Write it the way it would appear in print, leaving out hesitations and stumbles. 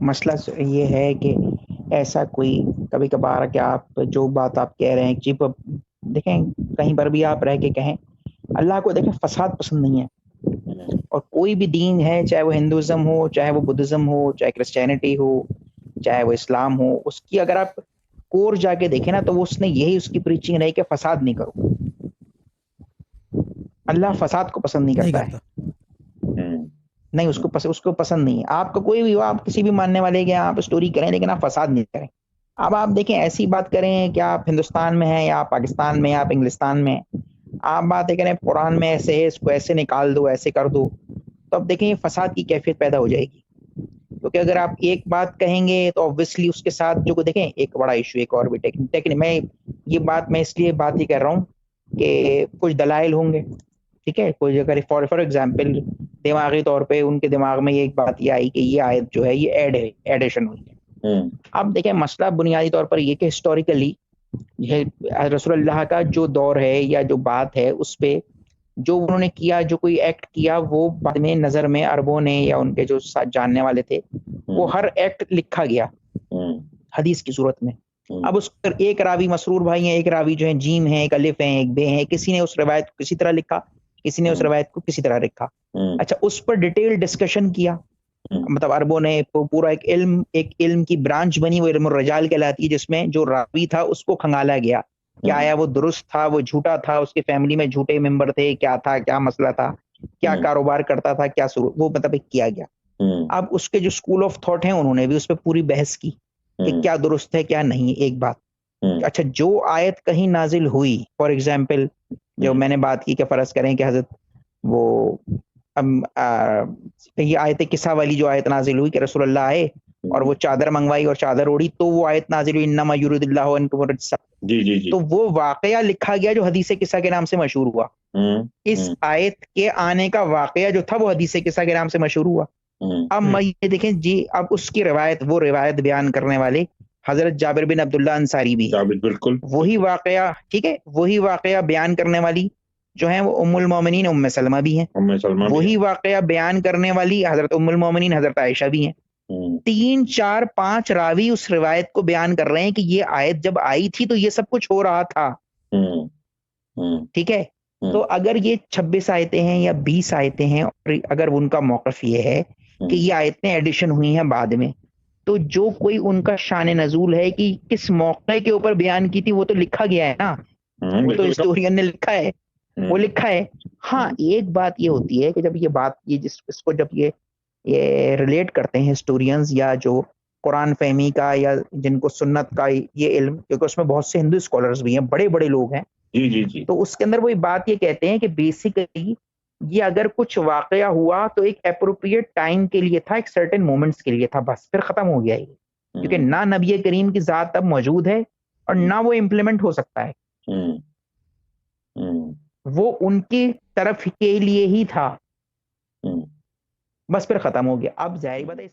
مسئلہ یہ ہے کہ ایسا کوئی کبھی کبھار کہ آپ جو بات آپ کہہ رہے ہیں چیپ دیکھیں، کہیں پر بھی آپ رہ کے کہیں اللہ کو دیکھیں فساد پسند نہیں ہے، اور کوئی بھی دین ہے، چاہے وہ ہندوازم ہو، چاہے وہ بدھزم ہو، چاہے کرسچینٹی ہو، چاہے وہ اسلام ہو، اس کی اگر آپ کور جا کے دیکھیں نا تو وہ اس نے یہی اس کی پریچنگ رہی کہ فساد نہیں کرو. اللہ فساد کو پسند نہیں کرتا ہے، نہیں اس کو پسند نہیں ہے. آپ کا کوئی بھی ہو، آپ کسی بھی ماننے والے کے آپ اسٹوری کریں لیکن آپ فساد نہیں کریں. اب آپ دیکھیں ایسی بات کریں کہ آپ ہندوستان میں ہیں یا آپ پاکستان میں یا آپ انگلستان میں، آپ باتیں کریں قرآن میں ایسے ہے، اس کو ایسے نکال دو، ایسے کر دو، تو اب دیکھیں یہ فساد کی کیفیت پیدا ہو جائے گی. کیونکہ اگر آپ ایک بات کہیں گے تو obviously اس کے ساتھ جو دیکھیں ایک بڑا ایشو ایک اور بھی میں یہ بات میں اس لیے بات ہی کر رہا ہوں کہ کچھ دلائل ہوں گے، ٹھیک ہے. کوئی اگر فار ایگزامپل دماغی طور پہ ان کے دماغ میں ایک بات یہ آئی کہ یہ آیت جو ہے یہ ایڈیشن ہوئی ہے. اب دیکھیں مسئلہ بنیادی طور پر یہ کہ ہسٹوریکلی رسول اللہ کا جو دور ہے یا جو بات ہے اس پہ جو انہوں نے کیا، جو کوئی ایکٹ کیا، وہ بعد میں نظر میں عربوں نے یا ان کے جو جاننے والے تھے وہ ہر ایکٹ لکھا گیا حدیث کی صورت میں. اب اس پر ایک راوی مسرور بھائی ہیں، ایک راوی جو ہے جیم ہیں، ایک الف ہیں، ایک بے ہیں، کسی نے اس روایت کو کسی طرح لکھا، کسی نے اس روایت کو کسی طرح لکھا. اچھا اس پر ڈیٹیل ڈسکشن کیا، مطلب عربوں نے پورا ایک علم کی برانچ بنی، وہ علم الرجال کہلاتی ہے، جس میں جو راوی تھا اس کو کھنگالا گیا کہ آیا وہ درست تھا، وہ جھوٹا تھا، اس کی فیملی میں جھوٹے ممبر تھے، کیا تھا، کیا مسئلہ تھا، کیا کاروبار کرتا تھا، کیا وہ مطلب کیا گیا. اب اس کے جو اسکول آف تھاٹ ہیں انہوں نے بھی اس پہ پوری بحث کی کہ کیا درست ہے کیا نہیں. ایک بات اچھا جو آیت کہیں نازل ہوئی، فار ایگزامپل جو میں نے بات کی کہ فرض کریں کہ حضرت وہ یہ آیت قصہ والی جو آیت نازل ہوئی کہ رسول اللہ آئے اور وہ چادر منگوائی اور چادر اوڑی، تو وہ آیت نازل ہوئی انما یرید اللہ ان کو، تو وہ واقعہ لکھا گیا جو حدیث قصہ کے نام سے مشہور ہوا. اس آیت کے آنے کا واقعہ جو تھا وہ حدیث قصہ کے نام سے مشہور ہوا. اب میں یہ دیکھیں جی، اب اس کی روایت، وہ روایت بیان کرنے والے حضرت جابر بن عبداللہ انصاری بھی ہیں، بالکل وہی واقعہ، ٹھیک ہے، وہی واقعہ بیان کرنے والی جو ہیں وہ ام المومنین ام سلمہ بھی ہیں، وہی واقعہ بیان کرنے والی حضرت ام المومنین حضرت عائشہ بھی ہیں. 3 4 5 راوی اس روایت کو بیان کر رہے ہیں کہ یہ آیت جب آئی تھی تو یہ سب کچھ ہو رہا تھا. ٹھیک ہے، تو اگر یہ 26 آیتیں ہیں یا 20 آیتیں ہیں اور اگر ان کا موقف یہ ہے کہ یہ آیتیں ایڈیشن ہوئی ہیں بعد میں، تو جو کوئی ان کا شان نزول ہے کہ کس موقع کے اوپر بیان کی تھی وہ تو لکھا گیا ہے نا، وہ تو ہسٹورین نے لکھا ہے، وہ لکھا ہے. ہاں ایک بات یہ ہوتی ہے کہ جب یہ بات اس کو جب یہ ریلیٹ کرتے ہیں ہسٹورینز یا جو قرآن فہمی کا یا جن کو سنت کا یہ علم، کیونکہ اس میں بہت سے ہندو اسکالرز بھی ہیں، بڑے بڑے لوگ ہیں، جی تو اس کے اندر وہی بات یہ کہتے ہیں کہ بیسیکلی یہ اگر کچھ واقعہ ہوا تو ایک اپروپریٹ ٹائم کے لیے تھا، ایک سرٹن مومنٹس کے لیے تھا، بس پھر ختم ہو گیا یہ. کیونکہ نہ نبی کریم کی ذات اب موجود ہے اور نہ وہ امپلیمنٹ ہو سکتا ہے، وہ ان کی طرف کے لیے ہی تھا، بس پھر ختم ہو گیا. اب ظاہر بات ہے